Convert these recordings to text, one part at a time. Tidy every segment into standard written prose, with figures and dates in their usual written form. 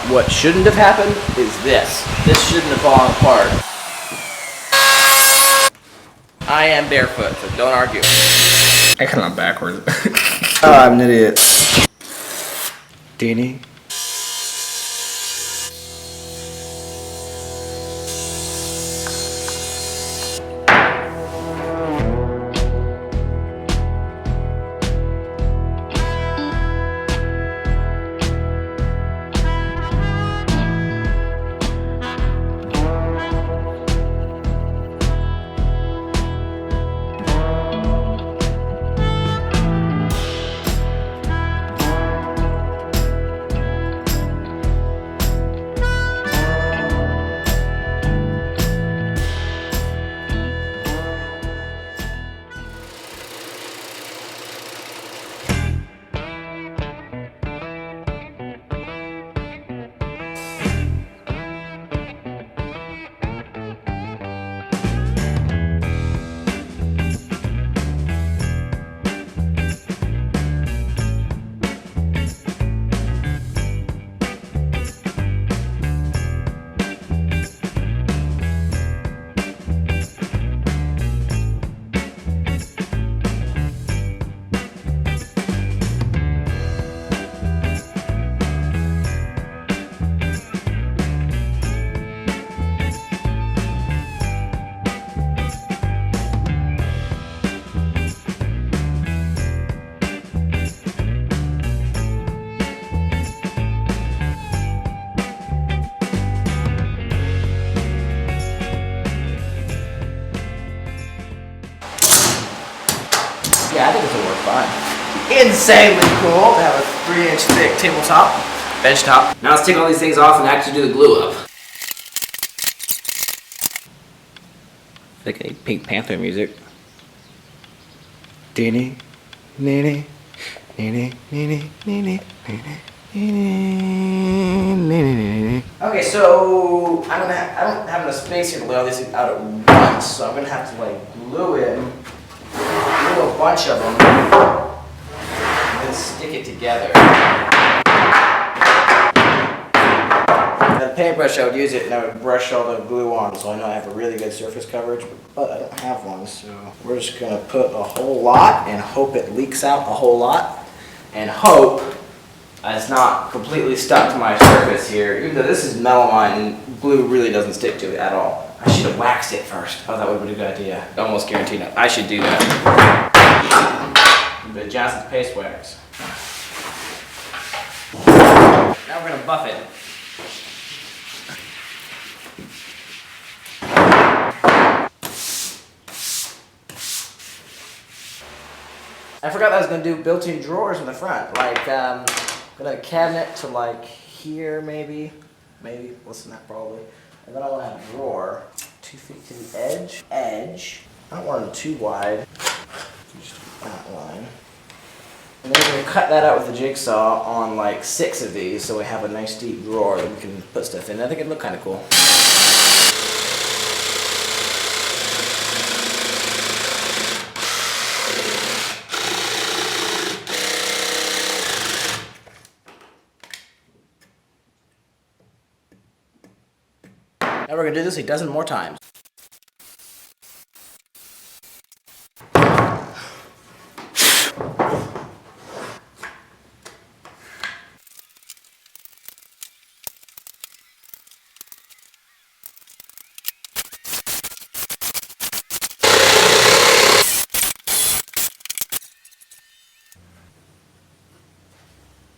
What shouldn't have happened is this. This shouldn't have fallen apart. I am barefoot, so don't argue. I kind of backwards. Oh, I'm an idiot. Danny. Yeah, I think this will work fine. Insanely cool to have a 3-inch thick tabletop, bench top. Now let's take all these things off and actually do the glue up. Like a Pink Panther music. Dini, nini, nini, nini, nini, nini. Okay, so I don't have enough space here to lay all these things out at once, so I'm gonna have to like glue a bunch of them and then stick it together. The paintbrush, I would use it and I would brush all the glue on, so I know I have a really good surface coverage, but I don't have one, so we're just gonna put a whole lot and hope it leaks out a whole lot, and hope it's not completely stuck to my surface here. Even though this is melamine and glue really doesn't stick to it at all. I should have waxed it first. Oh, that would have been a good idea. Almost guaranteed it. I should do that. The Johnson's paste wax. Now we're gonna buff it. I forgot that I was gonna do built-in drawers in the front. Like, got a cabinet to like here, maybe less than that probably. And then I want to have a drawer 2 feet to the edge. I don't want them too wide. Just that line. And then we're going to cut that out with the jigsaw on like 6 of these, so we have a nice deep drawer that we can put stuff in. I think it'd look kind of cool. Now we're going to do this a dozen more times.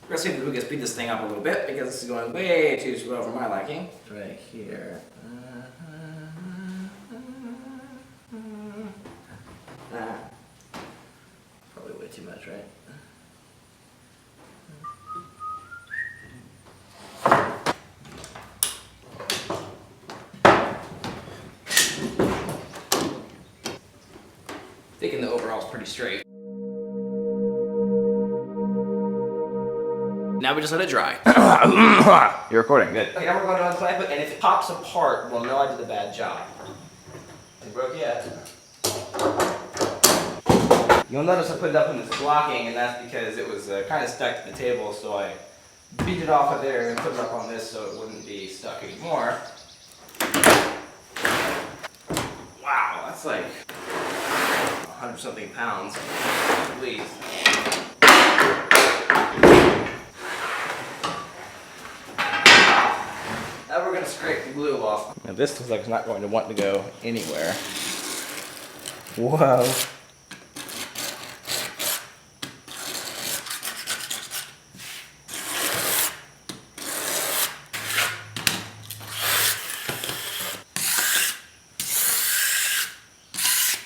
We're going to see if we can speed this thing up a little bit because this is going way too slow for my liking. Right here. Probably way too much, right? Thinking the overall's pretty straight. Now we just let it dry. You're recording, good. Okay, now we're going to unclamp it, and if it pops apart, we'll know I did a bad job. It broke yet. You'll notice I put it up in this blocking, and that's because it was kind of stuck to the table, so I beat it off of there and put it up on this so it wouldn't be stuck anymore. Wow, that's like 100 something pounds at least. Now we're going to scrape the glue off. Now this looks like it's not going to want to go anywhere. Whoa.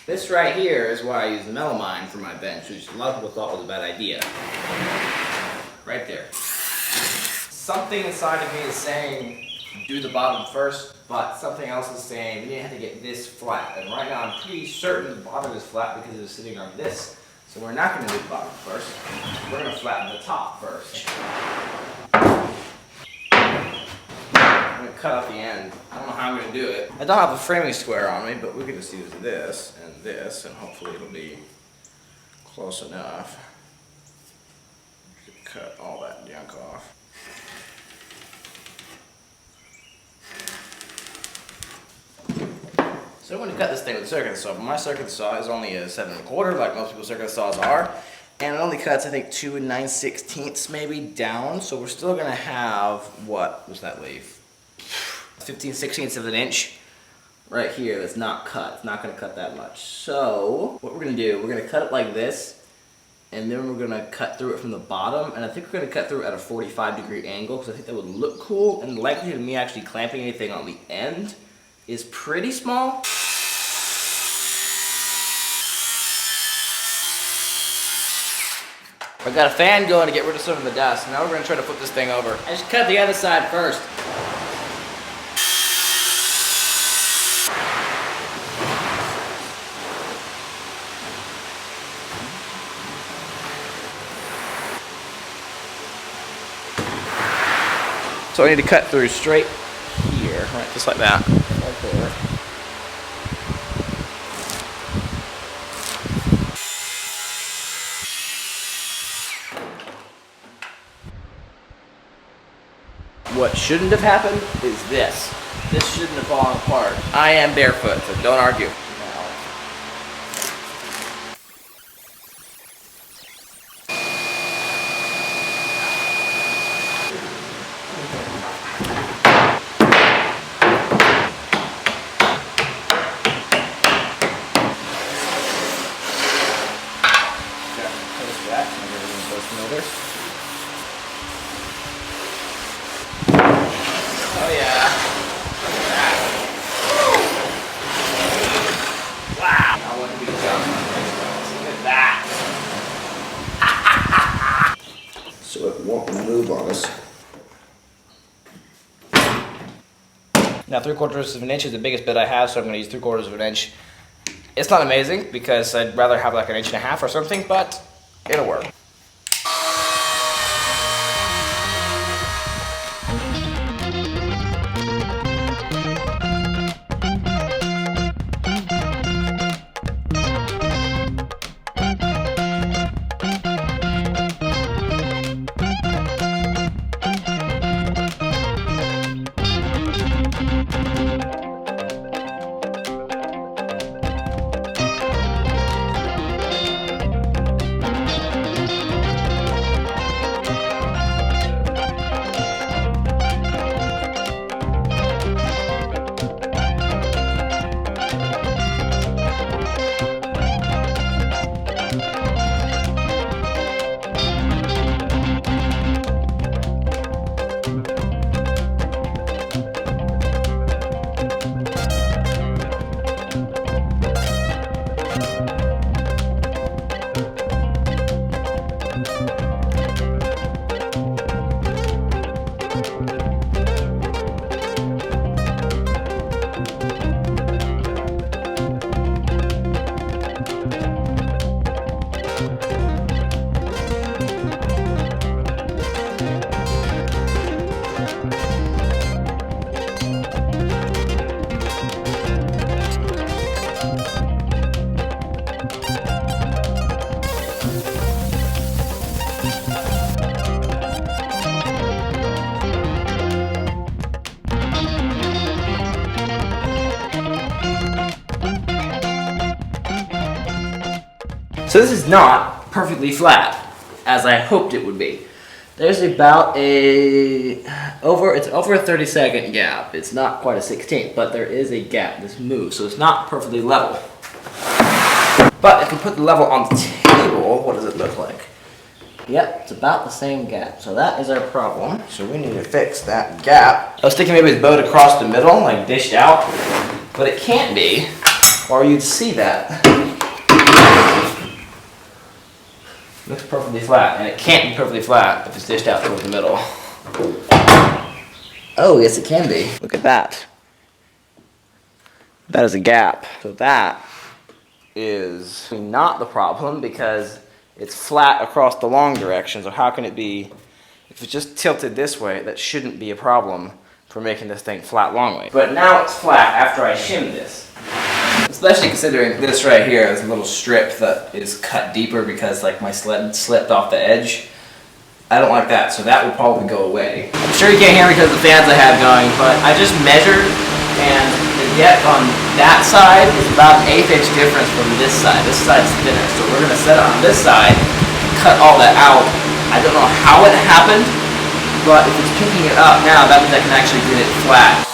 This right here is why I use the melamine for my bench, which a lot of people thought was a bad idea. Right there. Something inside of me is saying do the bottom first, but something else is saying you have to get this flat. And right now I'm pretty certain the bottom is flat because it's sitting on this. So we're not going to do the bottom first. We're going to flatten the top first. I'm going to cut off the end. I don't know how I'm going to do it. I don't have a framing square on me, but we can just use this, and hopefully it'll be close enough. Should cut all that junk off. So I'm going to cut this thing with a circuit saw, but my circuit saw is only a 7 1/4, like most people's circuit saws are. And it only cuts, I think, 2 9/16 maybe down. So we're still going to have, what does that leave? 15/16 of an inch right here that's not cut. It's not going to cut that much. So what we're going to do, we're going to cut it like this, and then we're going to cut through it from the bottom. And I think we're going to cut through it at a 45-degree angle because I think that would look cool. And the likelihood of me actually clamping anything on the end is pretty small. I've got a fan going to get rid of some of the dust. Now we're going to try to flip this thing over. I just cut the other side first. So I need to cut through straight here, right, just like that. Right there. What shouldn't have happened is this. This shouldn't have fallen apart. I am barefoot, so don't argue. Oh yeah. Wow. I want to be jumping. Look at that. So it won't move on us. Now 3/4 of an inch is the biggest bit I have, so I'm going to use 3/4 of an inch. It's not amazing because I'd rather have like 1.5 inches or something, but it'll work. So this is not perfectly flat, as I hoped it would be. There's about it's over a 30-second gap. It's not quite a 16th, but there is a gap. This moves, so it's not perfectly level. But if we put the level on the table, what does it look like? Yep, it's about the same gap. So that is our problem. So we need to fix that gap. I was thinking maybe it's bowed across the middle, like dished out, but it can't be, or you'd see that. Looks perfectly flat, and it can't be perfectly flat if it's dished out towards the middle. Oh, yes it can be. Look at that. That is a gap. So that is not the problem because it's flat across the long direction. So how can it be, if it's just tilted this way, that shouldn't be a problem for making this thing flat long way. But now it's flat after I shim this. Especially considering this right here is a little strip that is cut deeper because like my sled slipped off the edge. I don't like that, so that would probably go away. I'm sure you can't hear me because of the fans I have going, but I just measured and the depth on that side is about an 1/8 inch difference from this side. This side's thinner, so we're gonna set it on this side, cut all that out. I don't know how it happened, but if it's picking it up now, that means I can actually get it flat.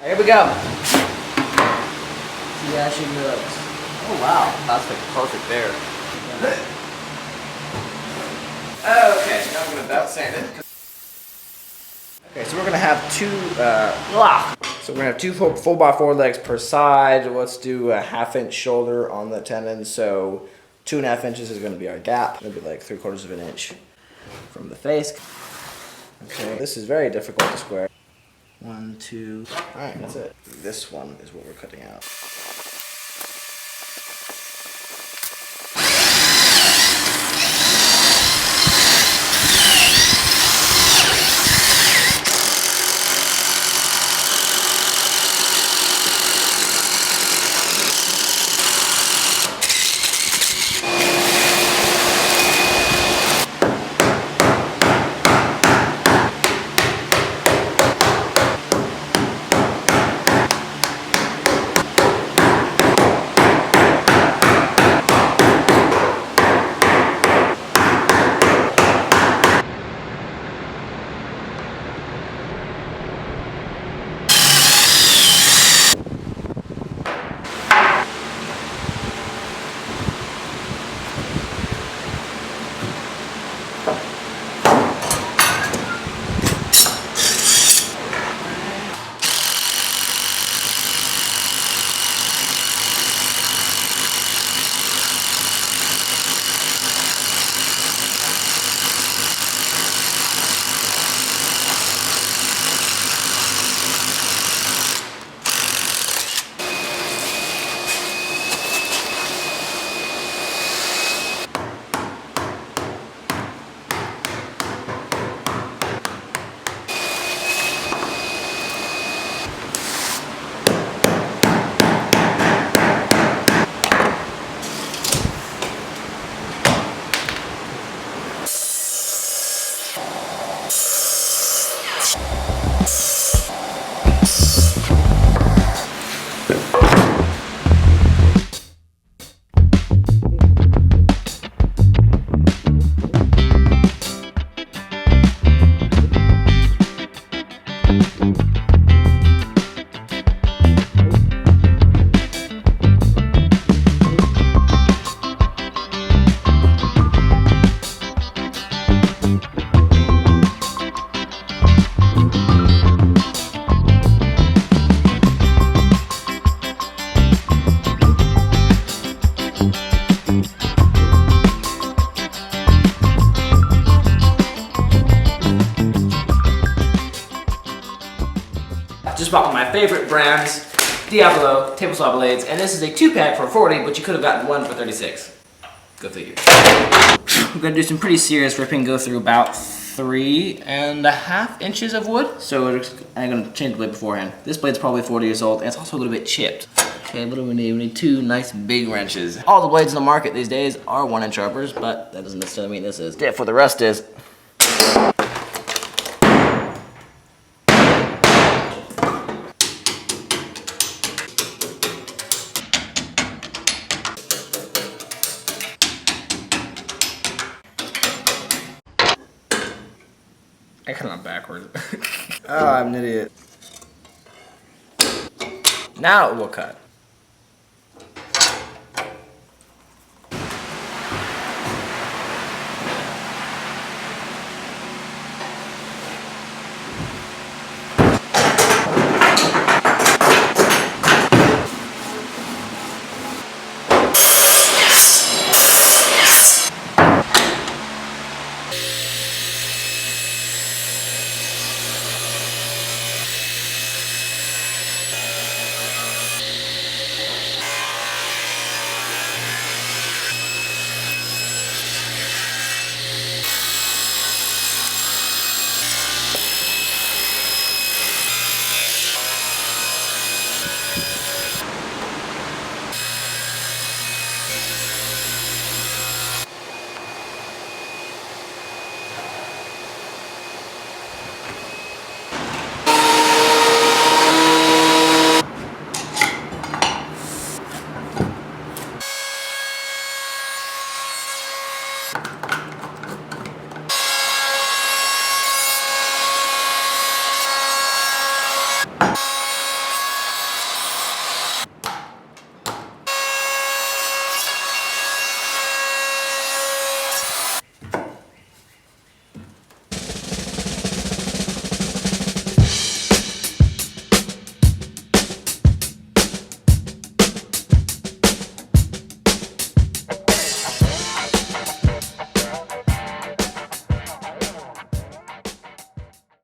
Here we go. See how she looks. Oh wow, that's like perfect there. Okay, now I'm gonna about sand it. Okay, so we're gonna have two. So we're gonna have two full by 4 legs per side. Let's do a 1/2 inch shoulder on the tendon. So 2.5 inches is gonna be our gap. Maybe like 3/4 of an inch from the face. Okay, this is very difficult to square. 1, 2. All right, that's it. This one is what we're cutting out. Just bought one of my favorite brands, Diablo table saw blades, and this is a 2-pack for 40, but you could have gotten one for 36. Go figure. We're gonna do some pretty serious ripping, go through about 3.5 inches of wood. So I'm gonna change the blade beforehand. This blade's probably 40 years old, and it's also a little bit chipped. Okay, what do we need? We need 2 nice big wrenches. All the blades in the market these days are 1-inch sharpers, but that doesn't necessarily mean this is. Therefore, the rest is I kind of backwards. Oh, I'm an idiot. Now it will cut.